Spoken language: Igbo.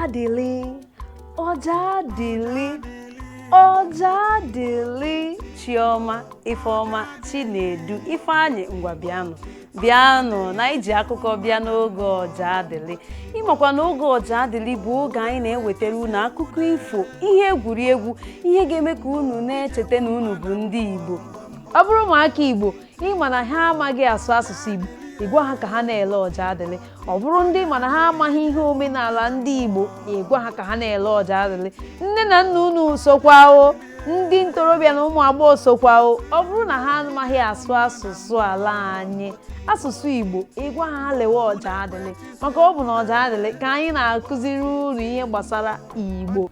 Ojadili, Ojadili, Ojadili, Chioma, Ifeoma, Chinedu, Ifeanyi, ngwa bịanụ na iji akụkọ bịa n'oge Ojadili. Ịmakwa na oge Ojadili bụ oge anyị na-ewetara unu akụkọ ifo, ihe egwuregwu, ihe ga-eme ka unu na-echeta na unu bụ ndị Igbo. Ọ bụrụ ụmụaka Igbo ịma na ha amaghị asụ asụsụ Igbo, ịgwa ha ka ha na-ele Ojadili. Ọ bụrụ ndị ma na ha amaghị ihe omenala ndị Igbo, ịgwa ha ka ha na-ele Ojadili. Nne na nna unu sokwa o, ndị ntorobịa na ụmụ agbọghọ sokwa o. Ọ bụrụ na ha amaghị asụ asụsụ ala anyị, asụsụ Igbo, ịgwa ha lewe Ojadili, maka ọ bụ na Ojadili ka anyị na-akụziri unu ihe gbasara Igbo.